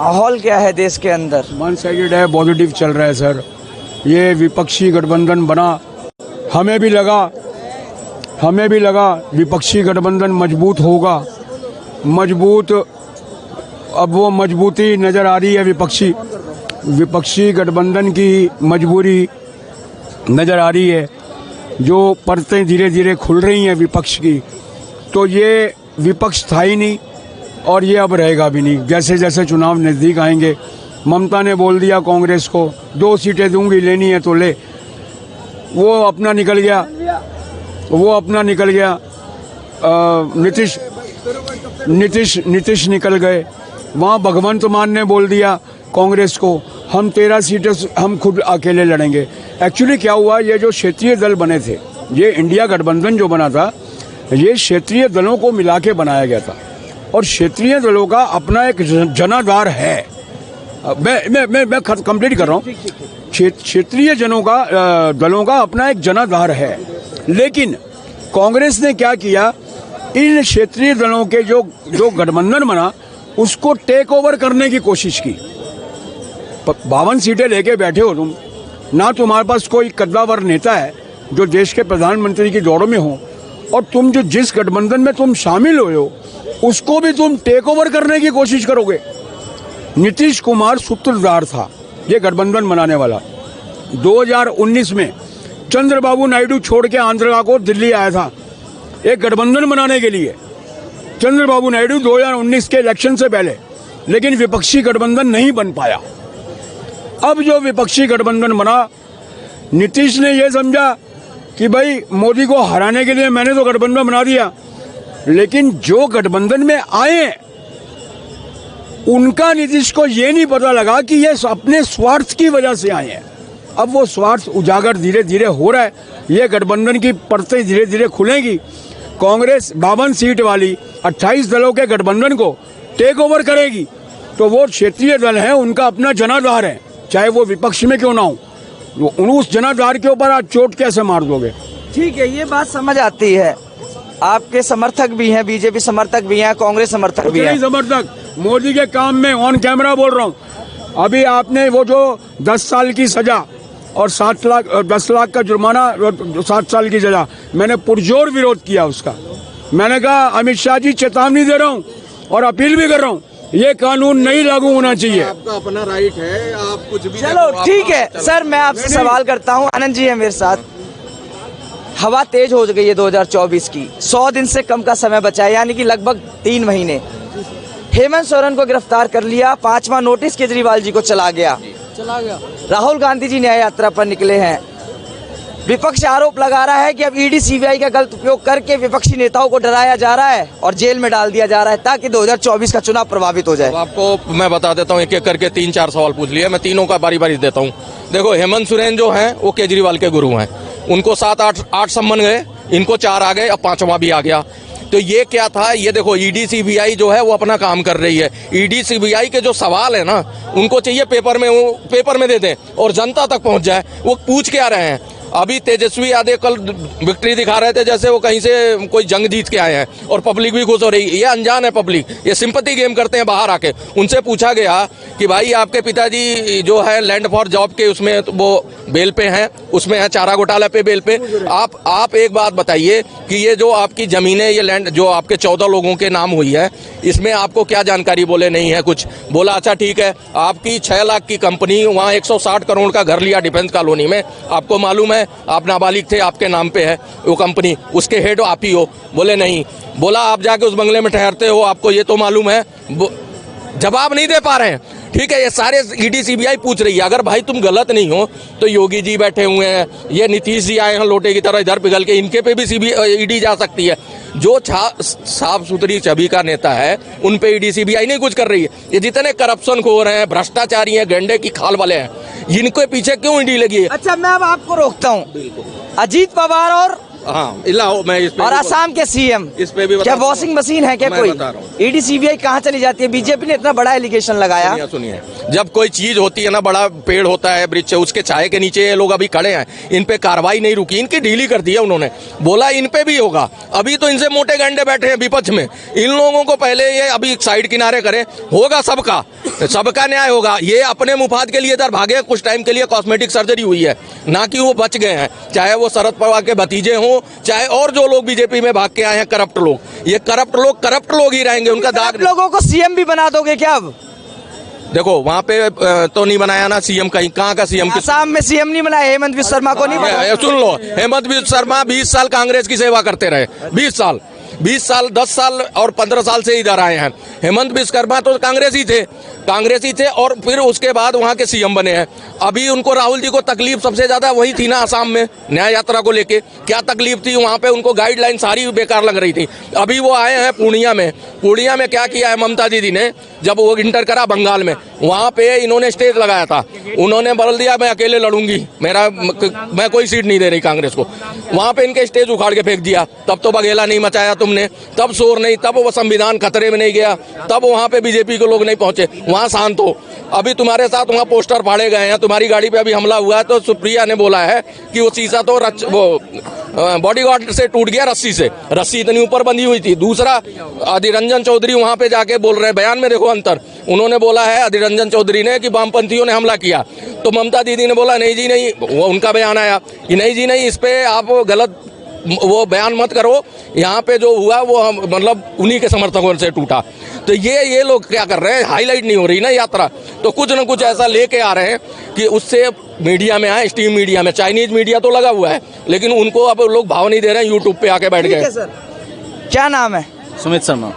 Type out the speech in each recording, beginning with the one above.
माहौल क्या है देश के अंदर? वन साइडेड है, पॉजिटिव चल रहा है सर। ये विपक्षी गठबंधन बना, हमें भी लगा विपक्षी गठबंधन मजबूत होगा, अब वो मजबूती नज़र आ रही है। विपक्षी गठबंधन की मजबूरी नज़र आ रही है, जो परतें धीरे धीरे खुल रही हैं विपक्ष की। तो ये विपक्ष था ही नहीं और ये अब रहेगा भी नहीं। जैसे जैसे चुनाव नज़दीक आएंगे, ममता ने बोल दिया कांग्रेस को 2 सीटें दूंगी, लेनी है तो ले, वो अपना निकल गया। नीतीश निकल गए। वहाँ भगवंत मान ने बोल दिया कांग्रेस को हम 13 सीटें हम खुद अकेले लड़ेंगे। एक्चुअली क्या हुआ, ये जो क्षेत्रीय दल बने थे, ये इंडिया गठबंधन जो बना था, ये क्षेत्रीय दलों को मिला के बनाया गया था और क्षेत्रीय दलों का अपना एक जनाधार है। मैं कंप्लीट कर रहा हूँ। क्षेत्रीय दलों का अपना एक जनाधार है, लेकिन कांग्रेस ने क्या किया, इन क्षेत्रीय दलों के जो गठबंधन बना उसको टेक ओवर करने की कोशिश की। 52 सीटें लेके बैठे हो तुम, ना तुम्हारे पास कोई कद्दावर नेता है जो देश के प्रधानमंत्री की दौड़ में हो, और तुम जो जिस गठबंधन में तुम शामिल हो उसको भी तुम टेक ओवर करने की कोशिश करोगे। नीतीश कुमार सूत्रधार था ये गठबंधन बनाने वाला। 2019 में चंद्रबाबू नायडू छोड़ के आंध्रा को दिल्ली आया था एक गठबंधन बनाने के लिए। चंद्रबाबू नायडू 2019 के इलेक्शन से पहले, लेकिन विपक्षी गठबंधन नहीं बन पाया। अब जो विपक्षी गठबंधन बना, नीतीश ने यह समझा कि भाई मोदी को हराने के लिए मैंने तो गठबंधन बना दिया, लेकिन जो गठबंधन में आए उनका नीतीश को ये नहीं पता लगा कि ये अपने स्वार्थ की वजह से आए हैं। अब वो स्वार्थ उजागर धीरे धीरे हो रहा है। ये गठबंधन की परतें धीरे धीरे खुलेंगी। कांग्रेस 52 सीट वाली 28 दलों के गठबंधन को टेक ओवर करेगी, तो वो क्षेत्रीय दल हैं, उनका अपना जनाधार है, चाहे वो विपक्ष में क्यों ना हो। उस जनाधार के ऊपर आज चोट कैसे मार दोगे? ठीक है, ये बात समझ आती है। आपके समर्थक भी हैं, बीजेपी समर्थक भी हैं, कांग्रेस समर्थक भी हैं। समर्थक मोदी के काम में ऑन कैमरा बोल रहा हूँ। अभी आपने वो जो 10 साल की सजा और 10 लाख का जुर्माना, 7 साल की सजा, मैंने पुरजोर विरोध किया उसका। मैंने कहा अमित शाह जी, चेतावनी दे रहा हूँ और अपील भी कर रहा हूँ, ये कानून नहीं लागू होना चाहिए। आपका अपना राइट है, आप कुछ भी। चलो ठीक है सर, मैं आपसे सवाल करता हूँ। आनंद जी है मेरे साथ। हवा तेज हो गई है 2024 की, 100 दिन से कम का समय बचा है, यानी कि लगभग 3 महीने। हेमंत सोरेन को गिरफ्तार कर लिया, 5वां नोटिस केजरीवाल जी को चला गया। राहुल गांधी जी न्याय यात्रा पर निकले हैं। विपक्ष आरोप लगा रहा है कि अब ईडी सीबीआई का गलत उपयोग करके विपक्षी नेताओं को डराया जा रहा है और जेल में डाल दिया जा रहा है ताकि 2024 का चुनाव प्रभावित हो जाए। आपको मैं बता देता हूँ, एक एक करके 3-4 सवाल पूछ लिए, मैं तीनों का बारी बारी देता हूँ। देखो, हेमंत सोरेन जो हैं वो केजरीवाल के गुरु हैं, उनको 7-8 सम्मन गए, इनको 4 आ गए, अब 5वां भी आ गया। तो ये क्या था, ये देखो ईडी सीबीआई जो है वो अपना काम कर रही है। ईडी सीबीआई के जो सवाल है ना, उनको चाहिए पेपर में दे दें और जनता तक पहुंच जाए। वो पूछ के आ रहे हैं। अभी तेजस्वी यादव कल विक्ट्री दिखा रहे थे जैसे वो कहीं से कोई जंग जीत के आए हैं और पब्लिक भी खुश हो रही है। ये अनजान है पब्लिक, ये सिंपैथी गेम करते हैं बाहर आके। उनसे पूछा गया कि भाई आपके पिताजी जो है लैंड फॉर जॉब के उसमें तो वो बेल पे हैं, उसमें है चारा घोटाला पे बेल पे। आप एक बात बताइए कि ये जो आपकी जमीनें, ये लैंड जो आपके 14 लोगों के नाम हुई है, इसमें आपको क्या जानकारी? बोले नहीं है कुछ। बोला अच्छा ठीक है, आपकी 6 लाख की कंपनी, वहाँ 160 करोड़ का घर लिया डिफेंस कॉलोनी में, आपको मालूम है? आप नाबालिग थे, आपके नाम पे है वो कंपनी, उसके हेड आप ही हो। बोले नहीं। बोला आप जाके उस बंगले में ठहरते हो, आपको ये तो मालूम है? जवाब नहीं दे पा रहे हैं। ठीक है, ये सारे ईडी सीबीआई पूछ रही है। अगर भाई तुम गलत नहीं हो तो योगी जी बैठे हुए हैं, ये नीतीश जी आए हैं लोटे की तरह इधर पिघल के, इनके पे भी ईडी जा सकती है। जो साफ सुथरी छवि का नेता है उन पे ईडी सीबीआई नहीं कुछ कर रही है। ये जितने करप्शन खो रहे हैं, भ्रष्टाचारी हैं, गेंडे की खाल वाले हैं, इनके पीछे क्यों ईडी लगी है? अच्छा, मैं अब आपको रोकता हूँ। अजीत पवार और हाँ लाओ मैं इस पे और भी असम के सीएम, इस पे भी बता क्या दूं। वॉशिंग मशीन है क्या मैं कोई? बता रहा हूँ। ईडी सीबीआई कहाँ चली जाती है? बीजेपी ने इतना बड़ा एलिगेशन लगाया। सुनिए, जब कोई चीज होती है ना, बड़ा पेड़ होता है, वृक्ष, उसके छाए के नीचे ये लोग अभी खड़े हैं, इन पे कार्रवाई नहीं रुकी, इनकी ढीली कर दी है उन्होंने, बोला इन पे भी होगा। अभी तो इनसे मोटे गंडे बैठे हैं विपक्ष में, इन लोगों को पहले ये अभी साइड किनारे करें, होगा सबका न्याय होगा। ये अपने मुफाद के लिए इधर भागे, कुछ टाइम के लिए कॉस्मेटिक सर्जरी हुई है, ना कि वो बच गए हैं। चाहे वो शरद पवार के भतीजे हों, चाहे और जो लोग बीजेपी में भाग के आए हैं करप्ट लोग, ये करप्ट लोग ही रहेंगे, उनका दाग। लोगों को सीएम भी बना दोगे क्या अब? देखो वहाँ पे तो नहीं बनाया ना सीएम, कहाँ का सीएम? असम में सीएम नहीं बनाया, हेमंत बिस्वा शर्मा को नहीं बनाया। सुन लो, हेमंत बिस्वा शर्मा 20 साल कांग्रेस की सेवा करते रहे, 20 साल 10 साल और 15 साल से इधर आए हैं। हेमंत बिस्वा शर्मा तो कांग्रेसी थे और फिर उसके बाद वहाँ के सीएम बने हैं। अभी उनको राहुल जी को तकलीफ सबसे ज्यादा वही थी ना, असम में न्याय यात्रा को लेके क्या तकलीफ थी, वहाँ पे उनको गाइडलाइन सारी बेकार लग रही थी। अभी वो आए हैं पूर्णिया में क्या किया है ममता दीदी ने, जब वो इंटर करा बंगाल में, वहाँ पे इन्होंने स्टेज लगाया था, उन्होंने बोल दिया मैं अकेले लड़ूंगी, मैं कोई सीट नहीं दे रही कांग्रेस को। वहाँ पे इनके स्टेज उखाड़ के फेंक दिया, तब तो बघेला नहीं मचाया तुमने, तब शोर नहीं, तब वो संविधान खतरे में नहीं गया, तब वहाँ पे बीजेपी के लोग नहीं पहुंचे, वहाँ शांत हो। अभी तुम्हारे साथ वहाँ पोस्टर फाड़े गए हैं, तुम्हारी गाड़ी पे अभी हमला हुआ है, तो सुप्रिया ने बोला है कि वो शीशा तो बॉडीगार्ड से टूट गया, रस्सी इतनी ऊपर बंधी हुई थी। दूसरा अधीर रंजन चौधरी वहाँ पे जाके बोल रहे हैं, बयान में देखो अंतर, उन्होंने बोला है अधीर रंजन चौधरी ने कि वामपंथियों ने हमला किया, तो ममता दीदी ने बोला नहीं जी नहीं, वो उनका बयान आया कि नहीं जी नहीं, इस पे आप गलत वो बयान मत करो, यहाँ पे जो हुआ वो मतलब उन्हीं के समर्थकों से टूटा। तो ये लोग क्या कर रहे हैं, हाईलाइट नहीं हो रही ना यात्रा, तो कुछ न कुछ ऐसा लेके आ रहे हैं कि उससे मीडिया में आए, स्ट्रीम मीडिया में, चाइनीज मीडिया तो लगा हुआ है, लेकिन उनको अब लोग भाव नहीं दे रहे हैं, यूट्यूब पे आके बैठ गए। क्या नाम है? सुमित शर्मा।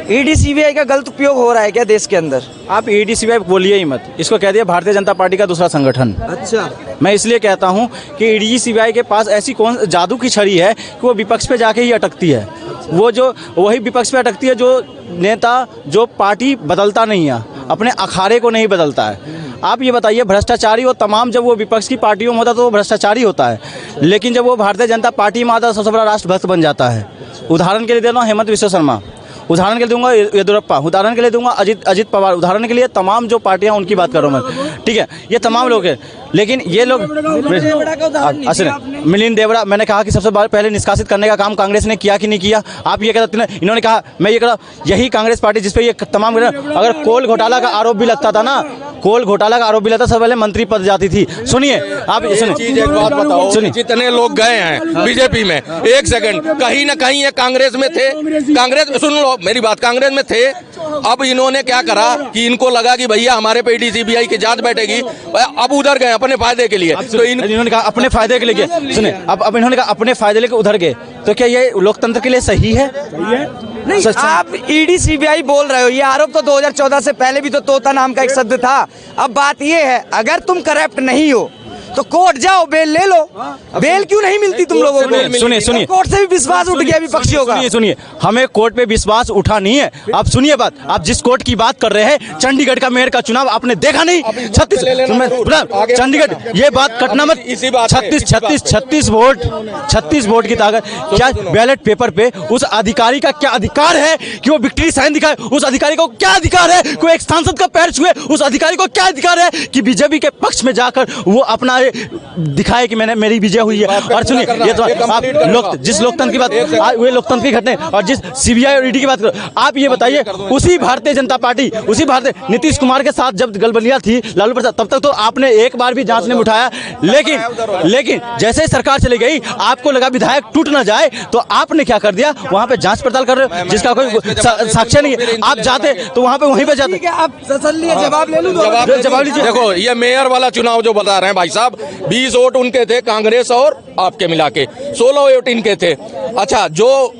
ईडी सीबीआई का गलत उपयोग हो रहा है क्या देश के अंदर? आप ईडी सीबीआई बोलिए ही मत, इसको कह दिया भारतीय जनता पार्टी का दूसरा संगठन। अच्छा, मैं इसलिए कहता हूं कि ईडी सीबीआई के पास ऐसी कौन जादू की छड़ी है कि वो विपक्ष पे जाके ही अटकती है, वो जो वही विपक्ष पे अटकती है जो नेता, जो पार्टी बदलता नहीं है, अपने अखाड़े को नहीं बदलता है। आप ये बताइए, भ्रष्टाचारी और तमाम जब वो विपक्ष की पार्टियों में होता तो वो भ्रष्टाचारी होता है, लेकिन जब वो भारतीय जनता पार्टी में आता तो सबसे बड़ा राष्ट्रभक्त बन जाता है। उदाहरण के लिए दे रहा हूँ हेमंत बिस्वा शर्मा, उदाहरण के लिए दूंगा येदियुरप्पा, उदाहरण के लिए दूंगा अजित पवार, उदाहरण के लिए तमाम जो पार्टियां उनकी बात कर रहा हूँ मैं, ठीक है, ये तमाम लोग हैं। लेकिन ये लोग मिलिंद देवड़ा, मैंने कहा कि सबसे पहले निष्कासित करने का काम कांग्रेस ने किया कि नहीं किया? आप ये कहते हैं, इन्होंने कहा, मैं ये कहा, यही कांग्रेस पार्टी जिसपे ये तमाम, अगर कोल घोटाला का आरोप भी लगता था ना, कोल घोटाला का आरोप भी लगता, सबसे पहले मंत्री पद जाती थी। सुनिए आप, चीज एक बात बताओ, सुनिए, जितने लोग गए हैं बीजेपी में, एक सेकंड, कहीं ना कहीं ये कांग्रेस में थे, कांग्रेस, सुन लो मेरी बात, कांग्रेस में थे। अब इन्होंने क्या करा कि इनको लगा कि भैया हमारे पे ईडी सीबीआई की जांच बैठेगी, अब उधर गए अपने फायदे के लिए। तो इन्होंने कहा अपने फायदे के लिए, सुने, अब इन्होंने कहा अपने फायदे लेके उधर गए, तो क्या ये लोकतंत्र के लिए सही है? नहीं, आप ईडी सीबीआई बोल रहे हो, ये आरोप तो 2014 से पहले भी तो तोता नाम का एक शब्द था। अब बात ये है, अगर तुम करप्ट नहीं हो तो कोर्ट जाओ, बेल ले लो। बेल क्यों नहीं मिलती तुम लोगों को? सुनिए, कोर्ट से भी विश्वास उठ गया विपक्षियों का। सुनिए, हमें कोर्ट पे विश्वास उठा नहीं है। आप सुनिए बात, आप जिस कोर्ट की बात कर रहे हैं, चंडीगढ़ का मेयर का चुनाव आपने देखा नहीं? 36 चंडीगढ़, ये बात कटना मत, 36 वोट की ताकत, क्या बैलेट पेपर पे उस अधिकारी का क्या अधिकार है कि वो विक्ट्री साइन दिखाए? उस अधिकारी को क्या अधिकार है कोई एक सांसद का पैर छुए? उस अधिकारी को क्या अधिकार है कि बीजेपी के पक्ष में जाकर वो अपना दिखाए कि मैंने, मेरी विजय हुई है? और सुनिए, ये तो आप जिस लोकतंत्र की बात, वे लोकतंत्र की घटना, और जिस सीबीआई और ईडी की बात करो, आप ये बताइए, उसी भारतीय जनता पार्टी, उसी भारतीय नीतीश कुमार के साथ जब गलबलियां थी लालू प्रसाद, तब तक तो आपने एक बार भी जांच नहीं उठाया। लेकिन जैसे ही सरकार चली गई, आपको लगा विधायक टूट ना जाए, तो आपने क्या कर दिया, वहां पे जांच पड़ताल कर रहे हो जिसका कोई साक्ष्य नहीं है। आप जाते तो वहां पे वहीं पे जाते। आप तसल्ली जवाब ले लूं, जवाब लीजिए। देखो, ये मेयर वाला चुनाव जो बता रहे हैं भाई साहब, 20 वोट उनके थे, कांग्रेस और आपके मिला के 16 वोट इनके थे। अच्छा, जो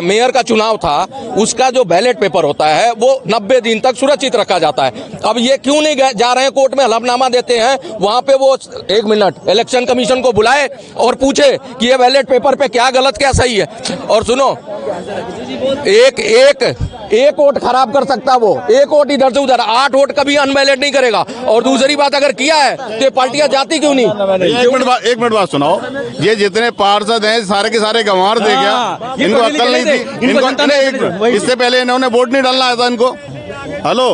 मेयर का चुनाव था उसका जो बैलेट पेपर होता है वो 90 दिन तक सुरक्षित रखा जाता है। अब ये क्यों नहीं जा रहे हैं कोर्ट में, हलफनामा देते हैं वहां पे, वो 1 मिनट इलेक्शन कमीशन को बुलाए और पूछे कि ये बैलेट पेपर पे क्या गलत क्या सही है। और सुनो, एक वोट खराब कर सकता, वो एक वोट इधर से उधर, 8 वोट कभी अनवैलिड नहीं करेगा। और दूसरी बात, अगर किया है तो ये पार्टियां जाती क्यों नहीं? एक मिनट बात सुनाओ। ये जितने पार्षद हैं सारे के सारे गंवार थे क्या? इनको अक्ल नहीं थी? इनको इससे पहले इन्होंने वोट नहीं डालना आया था इनको? हेलो,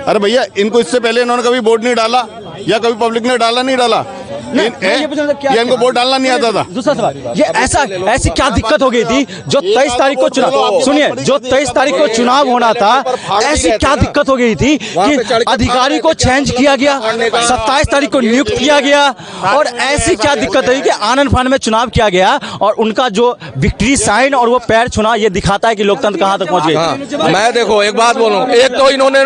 अरे भैया, इनको इससे पहले इन्होंने कभी वोट नहीं डाला या कभी पब्लिक ने डाला? नहीं डाला। या इनको वोट डालना नहीं आता था? दूसरा सवाल, ये ऐसी क्या दिक्कत हो गई थी जो 23 तारीख को चुनाव, सुनिए, जो 23 तारीख को चुनाव होना था, ऐसी क्या दिक्कत हो गई थी कि अधिकारी को चेंज किया गया, 27 तारीख को नियुक्त किया गया, और ऐसी क्या दिक्कत हुई कि आनन फान में चुनाव किया गया और उनका जो विक्ट्री साइन और वो पैर छुना, ये दिखाता है कि लोकतंत्र कहाँ तक पहुंच गया। मैं देखो एक बात बोलूं, एक तो इन्होंने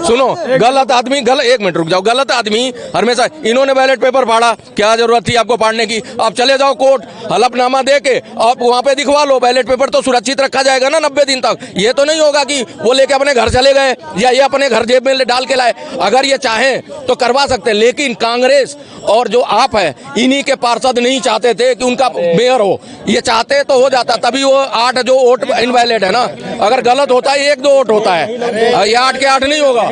सुनो, गलत आदमी एक मिनट रुक जाओ, गलत आदमी हमेशा, इन्होंने बैलेट पेपर फाड़ा, क्या जरूरत थी आपको फाड़ने की? आप चले जाओ कोर्ट, हलफनामा दे के आप वहां पे दिखवा लो, बैलेट पेपर तो सुरक्षित रखा जाएगा ना 90 दिन तक। ये तो नहीं होगा कि वो लेके अपने घर चले गए या ये अपने घर जेब में डाल के लाए। अगर ये चाहें तो करवा सकते हैं, लेकिन कांग्रेस और जो आप है, इन्हीं के पार्षद नहीं चाहते थे कि उनका मेयर हो। ये चाहते तो हो जाता, तभी वो 8 जो वोट इनवैलिड है ना। अगर गलत होता है 1-2 वोट होता है, ये 8 के 8 नहीं होगा।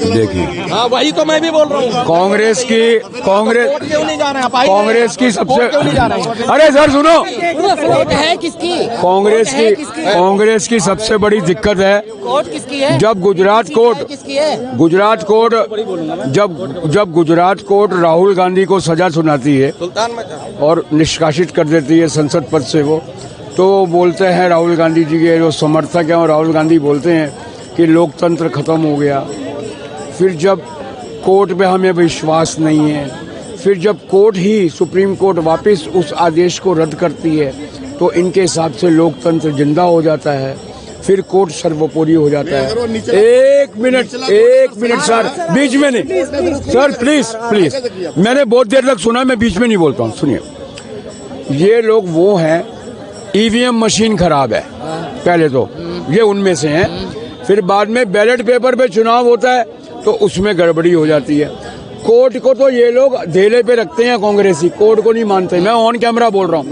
देखिए, हाँ, वही तो मैं भी बोल रहा हूँ। कांग्रेस की सबसे, अरे सर सुनो, है किसकी? कांग्रेस की सबसे बड़ी दिक्कत है, कोर्ट किसकी है? जब गुजरात कोर्ट जब गुजरात कोर्ट राहुल गांधी को सजा सुनाती है और निष्कासित कर देती है संसद पद से, वो तो बोलते हैं, राहुल गांधी जी के जो समर्थक हैं और राहुल गांधी बोलते हैं कि लोकतंत्र खत्म हो गया। फिर जब कोर्ट पे हमें विश्वास नहीं है, फिर जब कोर्ट ही, सुप्रीम कोर्ट वापस उस आदेश को रद्द करती है, तो इनके हिसाब से लोकतंत्र जिंदा हो जाता है, फिर कोर्ट सर्वोपरि हो जाता है। एक मिनट सर, बीच में नहीं सर, प्लीज, मैंने बहुत देर तक सुना, मैं बीच में नहीं बोलता हूँ। सुनिए, ये लोग वो हैं, ईवीएम मशीन खराब है, पहले तो ये उनमें से हैं, फिर बाद में बैलेट पेपर पे चुनाव होता है तो उसमें गड़बड़ी हो जाती है। कोर्ट को तो ये लोग धेले पे रखते हैं, कांग्रेसी कोर्ट को नहीं मानते। मैं ऑन कैमरा बोल रहा हूँ,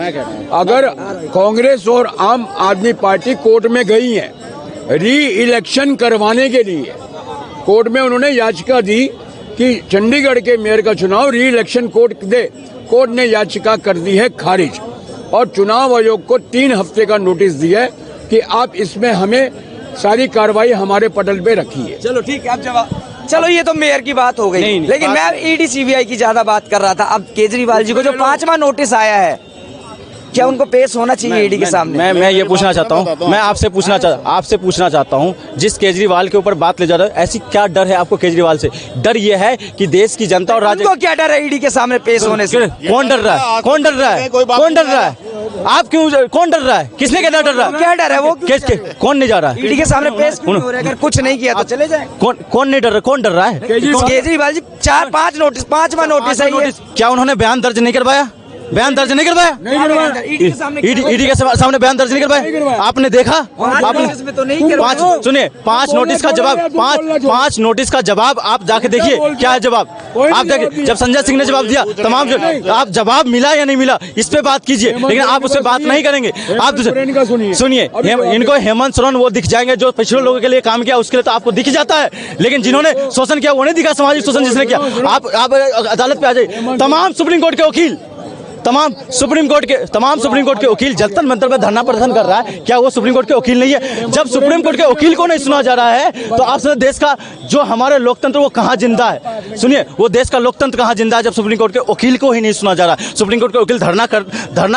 अगर कांग्रेस और आम आदमी पार्टी कोर्ट में गई है री इलेक्शन करवाने के लिए, कोर्ट में उन्होंने याचिका दी कि चंडीगढ़ के मेयर का चुनाव री इलेक्शन कोर्ट दे, कोर्ट ने याचिका कर दी है खारिज, और चुनाव आयोग को 3 हफ्ते का नोटिस दिया है कि आप इसमें हमें सारी कार्रवाई हमारे पटल पे रखिए। चलो ठीक है, अब जवाब, चलो ये तो मेयर की बात हो गई, लेकिन मैं ईडी सीबीआई की ज्यादा बात कर रहा था। अब केजरीवाल जी को जो 5वां नोटिस आया है, क्या उनको पेश होना चाहिए ईडी के सामने? मैं ये पूछना चाहता हूँ, मैं आपसे पूछना चाहता हूँ, जिस केजरीवाल के ऊपर बात ले जा रहा है, ऐसी क्या डर है आपको केजरीवाल से? डर ये है कि देश की जनता और राज्य को क्या डर है ईडी के सामने पेश होने से? कौन डर रहा है? कौन डर रहा है? आप क्यों, कौन डर रहा है? किसने क्या डर रहा है? क्या डर है वो? कौन नहीं जा रहा है ईडी के सामने पेश क्यों हो रहा है? अगर कुछ नहीं किया तो चले जाए। कौन नहीं डर रहा? कौन डर रहा है? केजरीवाल जी 4-5 नोटिस, 5वां नोटिस है ये। क्या उन्होंने बयान दर्ज नहीं करवाया? ईडी के सामने बयान दर्ज नहीं करवाया? आपने देखा? सुनिए, 5 नोटिस का जवाब आप जाके देखिए, क्या है जवाब आप देखिए। जब संजय सिंह ने जवाब दिया, तमाम आप जवाब मिला या नहीं मिला इस पे बात कीजिए, लेकिन आप उस पर बात नहीं करेंगे। आप सुनिए, इनको हेमंत सोरेन वो दिख जाएंगे जो पिछड़े लोगों के लिए काम किया, उसके लिए तो आपको दिख जाता है, लेकिन जिन्होंने शोषण किया वो नहीं दिखा, सामाजिक शोषण जिसने किया। आप अदालत पे आ जाइए, तमाम सुप्रीम कोर्ट के वकील वकील जनता मंत्र में धरना प्रदर्शन कर रहा है, क्या वो सुप्रीम कोर्ट के वकील नहीं है? जब सुप्रीम कोर्ट के वकील को नहीं सुना जा रहा है तो आप समझे देश का जो हमारे लोकतंत्र वो कहाँ जिंदा है? सुनिए, वो देश का लोकतंत्र कहाँ जिंदा है जब सुप्रीम कोर्ट के वकील को ही नहीं सुना जा रहा है? सुप्रीम कोर्ट के वकील धरना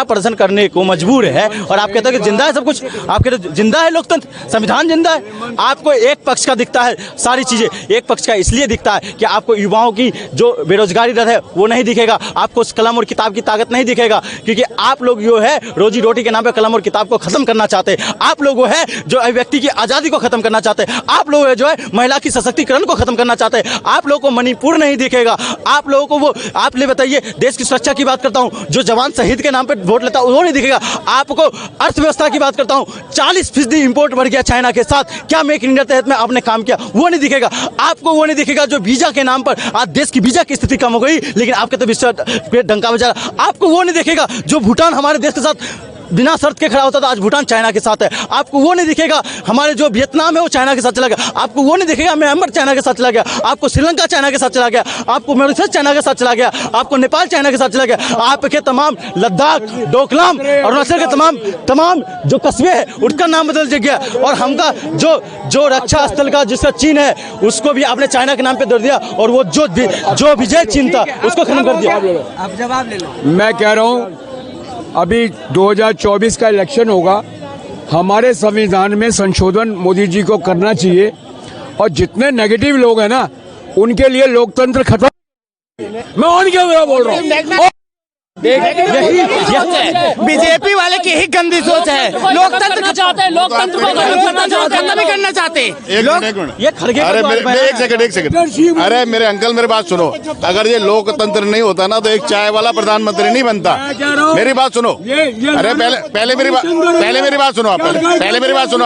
प्रदर्शन करने को मजबूर है और आप कहते हैं कि जिंदा है सब कुछ। आप कहते हैं जिंदा है लोकतंत्र, संविधान जिंदा है। आपको एक पक्ष का दिखता है सारी चीजें, एक पक्ष का इसलिए दिखता है कि आपको युवाओं की जो बेरोजगारी दर है वो नहीं दिखेगा, आपको कलम और किताब की ताकत नहीं दिखेगा, क्योंकि आप लोग जो है रोजी रोटी के नाम पे कलम और किताब को खत्म करना चाहते हैं। आप लोग वो है जो व्यक्ति की आजादी को खत्म करना चाहते हैं। आप लोग जो है महिला की सशक्तिकरण को खत्म करना चाहते हैं। आप लोगों को मणिपुर नहीं दिखेगा, आप लोगों को वो, आप ले बताइए, देश की सुरक्षा की बात करता हूं, जो जवान शहीद के नाम पे वोट लेता है वो नहीं दिखेगा। आपको अर्थव्यवस्था की बात करता हूं, 40% इंपोर्ट बढ़ गया चाइना के साथ, क्या मेक इन इंडिया तहत में आपने काम किया? वो नहीं दिखेगा। आपको वो नहीं दिखेगा जो वीजा के नाम पर आज देश की वीजा की स्थिति कम हो गई, लेकिन आपके तो विश्व डंका बजा। आपको वो नहीं देखेगा जो भूटान हमारे देश के साथ बिना शर्त के खड़ा होता था, आज भूटान चाइना के साथ है। आपको वो नहीं दिखेगा हमारे जो वियतनाम है वो चाइना के साथ चला गया, आपको वो नहीं दिखेगा म्यांमार चाइना के साथ चला गया, आपको श्रीलंका चाइना के साथ चला गया, आपको मॉरिशस चाइना के साथ चला गया, आपको नेपाल चाइना के साथ चला गया, आपके तमाम लद्दाख, डोकलाम, अरुणाचल के तमाम जो कस्बे हैं उनका नाम बदल गया। और हमका जो रक्षा स्थल का जिसका चीन है उसको भी आपने चाइना के नाम पे दे दिया, और वो जो विजय चिन्ह था उसको खत्म कर दिया। अब जवाब ले लो। मैं कह रहा हूँ अभी 2024 का इलेक्शन होगा, हमारे संविधान में संशोधन मोदी जी को करना चाहिए, और जितने नेगेटिव लोग हैं ना उनके लिए लोकतंत्र खत्म। मैं ऑन कैमरा बोल रहा हूँ। बीजेपी वाले की ही गंदी सोच है, लोकतंत्र चाहते हैं, लोकतंत्र को खत्म भी करना चाहते हैं। एक मिनट। अरे एक सेकंड। अरे मेरे अंकल मेरी बात सुनो, अगर ये लोकतंत्र नहीं होता ना तो एक चाय वाला प्रधानमंत्री नहीं बनता। मेरी बात सुनो। अरे पहले मेरी बात सुनो आप। पहले मेरी बात सुनो।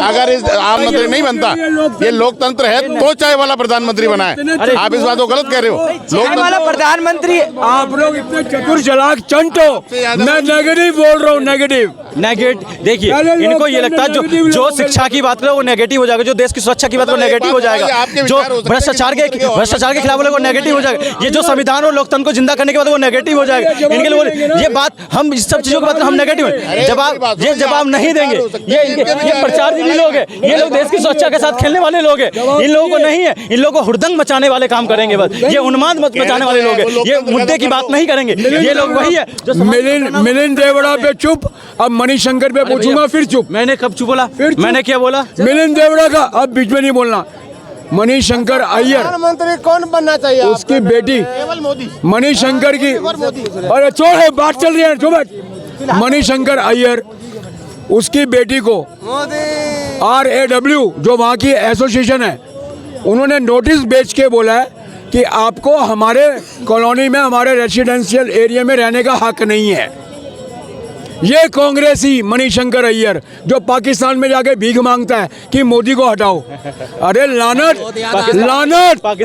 अगर इस प्रधानमंत्री नहीं बनता, ये लोकतंत्र है तो चाय वाला प्रधानमंत्री बना है। आप इस बात को गलत कह रहे हो। चाय वाला प्रधानमंत्री आप लोग इतने चतुर चालाक चंट हो। मैं नेगेटिव बोल रहा हूँ, नेगेटिव। देखिए इनको ये लगता है जो शिक्षा की बात करे वो नेगेटिव हो जाएगा, जो देश की सुरक्षा की बात वो नेगेटिव हो जाएगा, जो भ्रष्टाचार के खिलाफ बोले वो नेगेटिव हो जाएगा, ये जो संविधान और लोकतंत्र को जिंदा करने के बाद वो नेगेटिव हो जाएगा। इनके लिए ये बात हम इस सब चीजों की बात हम नेगेटिव है, जवाब नहीं देंगे। ये प्रचारजीवी लोग हैं, ये लोग देश की सुरक्षा के साथ खेलने वाले लोग हैं। इन लोगों को नहीं है, इन लोगों को हुड़दंग मचाने वाले काम करेंगे बस। ये उन्माद मचाने वाले लोग हैं, ये मुद्दे की बात नहीं करेंगे। ये लोग वही है जो मिलिंद देवड़ा पे चुप, अब मणिशंकर पे पूछूंगा फिर चुप। मैंने कब चुप बोला? मैंने क्या बोला? मिलिंद देवड़ा का अब बीच में नहीं बोलना। मणिशंकर अय्यर प्रधानमंत्री कौन बनना चाहिए? उसकी बेटी केवल मोदी। मणिशंकर की, अरे छोड़ बात चल रही है, चुप। मणिशंकर अय्यर उसकी बेटी को RAW जो वहाँ की एसोसिएशन है उन्होंने नोटिस बेच के बोला है कि आपको हमारे कॉलोनी में, हमारे रेसिडेंशियल एरिया में रहने का हक नहीं है। ये कांग्रेसी मणिशंकर अय्यर जो पाकिस्तान में जाके भीख मांगता है कि मोदी को हटाओ। अरे लानत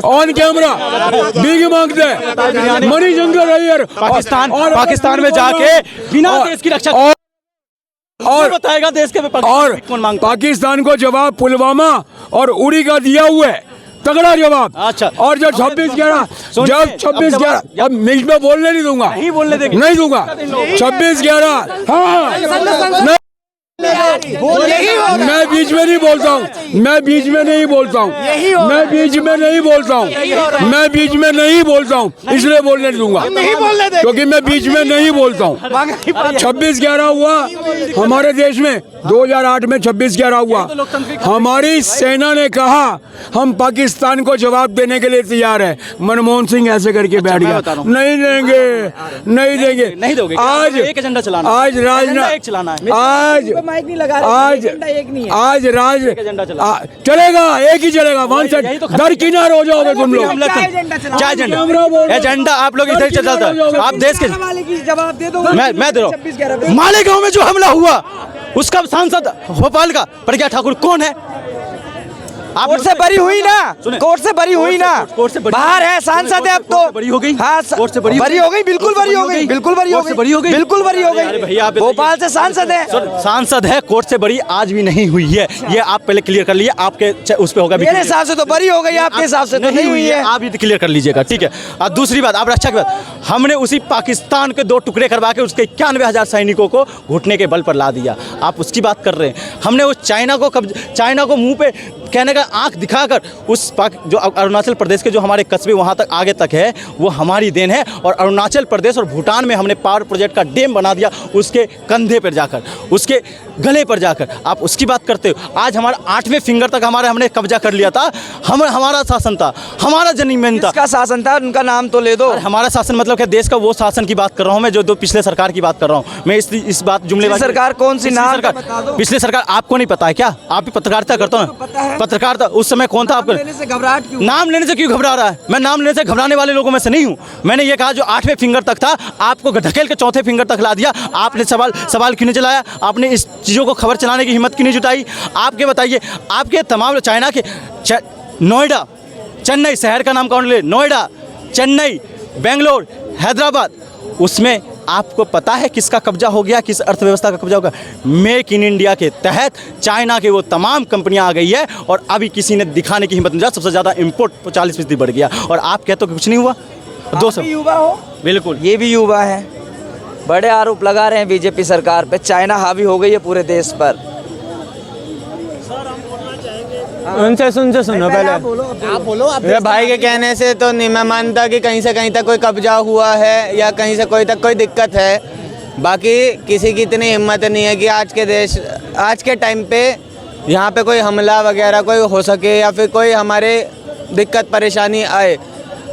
ऑन कैमरा भीख मांगता है मणिशंकर अय्यर। पाकिस्तान में जाके बिना देश की रक्षा और बताएगा देश के और पाकिस्तान को जवाब पुलवामा और उड़ी का दिया हुआ है, तगड़ा जवाब। अच्छा, और जब 26/11 अब मिक्स में बोलने नहीं दूंगा, नहीं बोलने देंगे, नहीं दूंगा। 26/11 हाँ मैं बीच में नहीं बोलता हूँ, मैं बीच में नहीं बोलता हूँ, मैं बीच में नहीं बोलता हूँ, मैं बीच में नहीं बोलता हूँ, इसलिए बोलने नहीं दूंगा क्योंकि मैं बीच में नहीं बोलता हूँ। 26/11 हुआ हमारे देश में, 2008 में 26/11 हुआ। हमारी सेना ने कहा हम पाकिस्तान को जवाब देने के लिए तैयार है। मनमोहन सिंह ऐसे करके बैठ गया, नहीं देंगे, नहीं देंगे, नहीं दोगे। आज एक एजेंडा चलाना, आज राजनाथ आज राज चलेगा, एक ही चलेगा। वहां से दरकिनार हो जाओगे तुम लोग। क्या एजेंडा आप लोग इधर चलता है। आप देश के जवाब दे दो। मैं दे रहा हूँ। मालेगांव में जो हमला हुआ उसका सांसद भोपाल का प्रज्ञा ठाकुर कौन है? कोर्ट से बरी हुई ना, कोर्ट से बरी हुई ना, बाहर है, सांसद है अब तो। बरी हो गई, हाँ कोर्ट से बरी हो गई, बिल्कुल बरी हो गई, बिल्कुल बरी हो गई, बिल्कुल बरी हो गई। भोपाल से सांसद है, सांसद है, कोर्ट से बरी आज भी नहीं हुई है। ये आप पहले क्लियर कर लिए, आपके उस पे होगा। मेरे हिसाब से तो बरी हो गई, आपके हिसाब से तो नहीं हुई है। आप ये क्लियर कर लीजिएगा, ठीक है। और दूसरी बात, आप रक्षा की बात, हमने उसी पाकिस्तान के 2 टुकड़े करवा के उसके 91,000 सैनिकों को घुटने के बल पर ला दिया। आप उसकी बात कर रहे हैं। हमने उस चाइना को मुंह पे कहने का आंख दिखाकर उस जो अरुणाचल प्रदेश के जो हमारे कस्बे वहाँ तक आगे तक है वो हमारी देन है। और अरुणाचल प्रदेश और भूटान में हमने पावर प्रोजेक्ट का डैम बना दिया, उसके कंधे पर जाकर, उसके गले पर जाकर। आप उसकी बात करते हो। आज हमारा 8वें फिंगर तक हमने कब्जा कर लिया था। हमारा शासन था, हमारा जनीमन था। किसका शासन था? उनका नाम तो ले दो। हमारा शासन मतलब क्या? देश का वो शासन की बात कर रहा हूँ मैं, जो पिछले सरकार की बात कर रहा हूँ मैं। इस बात जुमले सरकार कौन सी? नाम पिछले सरकार आपको नहीं पता है क्या? आप भी पत्रकारिता करता हूँ, पत्रकारिता उस समय कौन था? आपको घबराहट क्यों? नाम लेने से क्यों घबरा रहा है? मैं नाम लेने से घबराने वाले लोगों में से नहीं हूँ। मैंने ये कहा जो 8वें फिंगर तक था आपको ढकेल के 4थे फिंगर तक ला दिया। आपने सवाल क्यों नहीं चलाया? आपने इस चीज़ों को खबर चलाने की हिम्मत क्यों नहीं जुटाई? आपके बताइए, आपके तमाम चाइना के नोएडा, चेन्नई, शहर का नाम कौन ले? नोएडा, चेन्नई, बेंगलोर, हैदराबाद, उसमें आपको पता है किसका कब्जा हो गया, किस अर्थव्यवस्था का कब्जा होगा? मेक इन इंडिया के तहत चाइना के वो तमाम कंपनियां आ गई है और अभी किसी ने दिखाने की हिम्मत नहीं, सबसे ज़्यादा इंपोर्ट 40% बढ़ गया और आप कहते हो कि कुछ नहीं हुआ। आप भी युवा हो, बिल्कुल ये भी युवा है, बड़े आरोप लगा रहे हैं बीजेपी सरकार पे, चाइना हावी हो गई है पूरे देश पर। उनसे सुनो पहले आप बोलो ये भाई के कहने से तो नहीं मैं मानता कि कहीं से कहीं तक कोई कब्जा हुआ है या कहीं से कोई तक कोई दिक्कत है। बाकी किसी की इतनी हिम्मत नहीं है कि आज के टाइम पे यहाँ पे कोई हमला वगैरह कोई हो सके या फिर कोई हमारे दिक्कत परेशानी आए।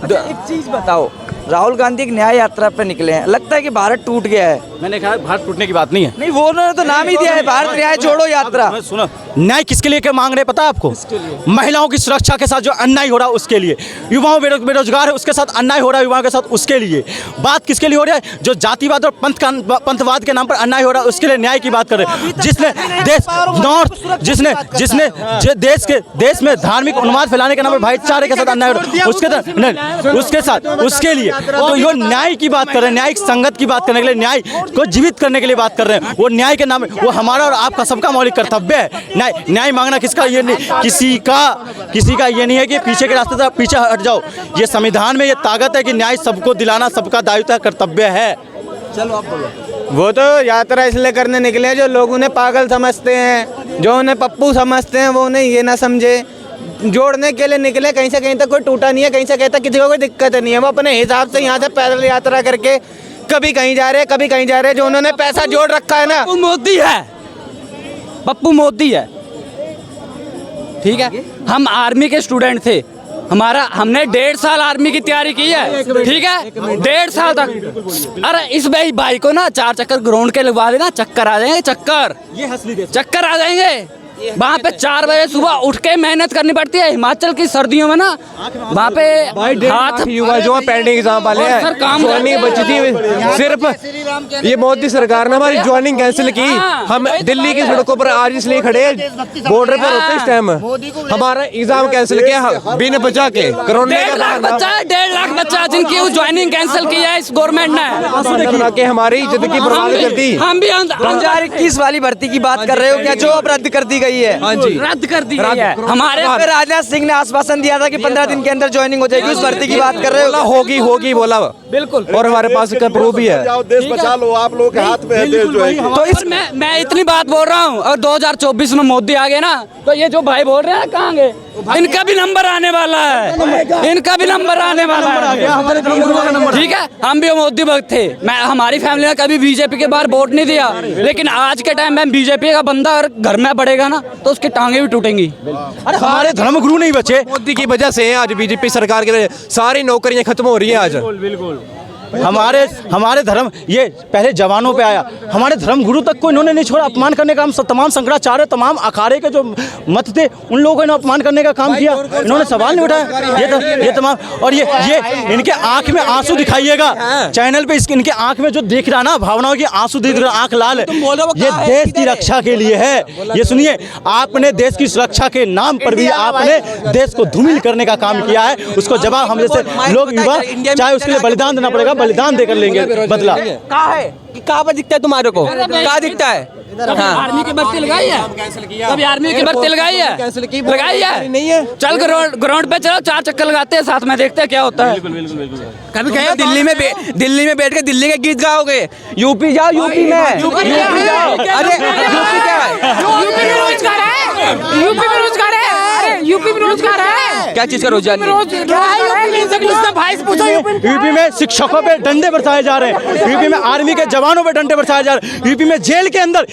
अच्छा, एक चीज़ बताओ, राहुल गांधी एक न्याय यात्रा पे निकले हैं, लगता है कि भारत टूट गया है? मैंने कहा भारत टूटने की बात नहीं है। नहीं, वो उन्होंने तो नाम ही दिया है भारत न्याय छोड़ो यात्रा। सुनो, न्याय किसके लिए क्या मांग रहे पता है आपको? महिलाओं की सुरक्षा के साथ जो अन्याय हो रहा है उसके लिए, युवाओं बेरोजगार है उसके साथ अन्याय हो रहा है युवाओं के साथ उसके लिए। बात किसके लिए हो रही है? जो जातिवाद और पंथवाद के नाम पर अन्याय हो रहा है उसके लिए न्याय की बात कर रहे हैं। जिसने देश में धार्मिक उन्माद फैलाने के नाम पर भाईचारे के साथ अन्याय हो रहा है उसके साथ उसके लिए तो ये न्याय की बात कर रहे हैं, न्यायिक संगत की बात करने के लिए, न्याय को जीवित करने के लिए बात कर रहे हैं। वो न्याय के नाम वो हमारा और आपका सबका मौलिक कर्तव्य है। न्याय मांगना किसका ये नहीं, किसी का ये नहीं है कि पीछे के रास्ते से पीछे हट जाओ। ये संविधान में ये ताकत है कि न्याय सबको दिलाना सबका दायित्व है, कर्तव्य है। चलो आप बोलो। वो तो यात्रा इसलिए करने निकले हैं जो लोग उन्हें पागल समझते हैं, जो उन्हें पप्पू समझते हैं, वो उन्हें ये ना समझे। जोड़ने के लिए निकले, कहीं से कहीं तक कोई टूटा नहीं है, कहीं से कहीं तक किसी को कोई दिक्कत नहीं है। वो अपने हिसाब से यहाँ से पैदल यात्रा करके कभी कहीं जा रहे हैं, कभी कहीं जा रहे हैं। जो उन्होंने पैसा जोड़ रखा है ना, मोदी है, पप्पू मोदी है, ठीक है। हम आर्मी के स्टूडेंट थे, हमने 1.5 साल आर्मी की तैयारी की है, ठीक है, 1.5 साल तक। अरे इस भाई को ना 4 चक्कर ग्राउंड के लगवा देना, चक्कर आ जाएंगे, चक्कर आ जाएंगे। वहाँ पे 4 बजे सुबह उठ के मेहनत करनी पड़ती है। हिमाचल की सर्दियों में ना वहाँ पे हाथ युवा जो पेंडिंग एग्जाम वाले हैं, ज्वाइनिंग बची थी सिर्फ ये मोदी सरकार ने हमारी ज्वाइनिंग कैंसिल की। हम दिल्ली की सड़कों पर आज इसलिए खड़े, बॉर्डर पर होते इस टाइम हमारा एग्जाम कैंसिल किया बिन बचा के। 1.5 लाख बच्चा है, 1.5 लाख बच्चा जिनकी ज्वाइनिंग कैंसिल किया है इस गवर्नमेंट ने, बना के हमारी जिंदगी बर्बाद कर दी। हम भी 2021 वाली भर्ती की बात कर रहे हो क्या, जो अब रद्द कर दी गई है? हाँ जी, रद्द कर दी गई है। हमारे राजनाथ सिंह ने आश्वासन दिया था कि 15 दिन के अंदर ज्वाइनिंग हो जाएगी, उस भर्ती की बात कर रहे हो? होगी बोला बिल्कुल, और हमारे पास इसका प्रूफ भी है। देश बचा लो, आप लोगों के हाथ में है देश जो है। तो इस मैं इतनी बात बोल रहा हूँ, और 2024 में मोदी आ गए ना, तो ये जो भाई बोल रहे हैं कहाँ गए? इनका भी नंबर आने वाला है, इनका भी नंबर आने वाला है, ठीक है। हम भी मोदी भक्त थे, हमारी फैमिली ने कभी बीजेपी के बाहर वोट नहीं दिया, लेकिन आज के टाइम में बीजेपी का बंदा अगर घर में बढ़ेगा ना तो उसकी टांगे भी टूटेंगी। अरे हमारे धर्मगुरु नहीं बचे, मोदी की वजह से आज बीजेपी सरकार के सारी नौकरियां खत्म हो रही है। आज हमारे धर्म ये पहले जवानों पे आया, हमारे धर्म गुरु तक को इन्होंने नहीं छोड़ा। अपमान करने का काम तमाम शंकराचार्य तमाम अखाड़े के जो मत थे उन लोगों ने अपमान करने का काम किया, इन्होंने सवाल नहीं उठाया। ये तमाम, और ये इनके आंख में आंसू दिखाइएगा चैनल पे, इनके आंख में जो दिख रहा ना भावनाओं की आंसू दिख रहा, आंख लाल है, ये देश की रक्षा के लिए है। ये सुनिए, आपने देश की सुरक्षा के नाम पर भी आपने देश को धूमिल करने का काम किया है, उसको जवाब हम जैसे लोग युवा चाहे उसके लिए बलिदान देना पड़ेगा, बलिदान देकर लेंगे बदला। कहाँ पर दिखता है तुम्हारे को? कहाँ दिखता है? आर्मी की भर्ती लगाई है, कभी आर्मी की भर्ती लगाई है नहीं है। चल ग्राउंड पे चलो, 4 चक्कर लगाते हैं, साथ में देखते हैं क्या होता है। कभी कहे दिल्ली में बैठ के दिल्ली के गीत गाओगे, यूपी जाओ, यूपी में यूपी जाओ। अरे यूपी क्या है? यूपी में रोजगार है, यूपी में रोजगार है, यूपी में रोजगार है। क्या चीज का रोजगार? यूपी में शिक्षकों पे डंडे बरसाए जा रहे हैं, यूपी में आर्मी के जवानों पे डंडे बरसाए जा रहे हैं, यूपी में जेल के अंदर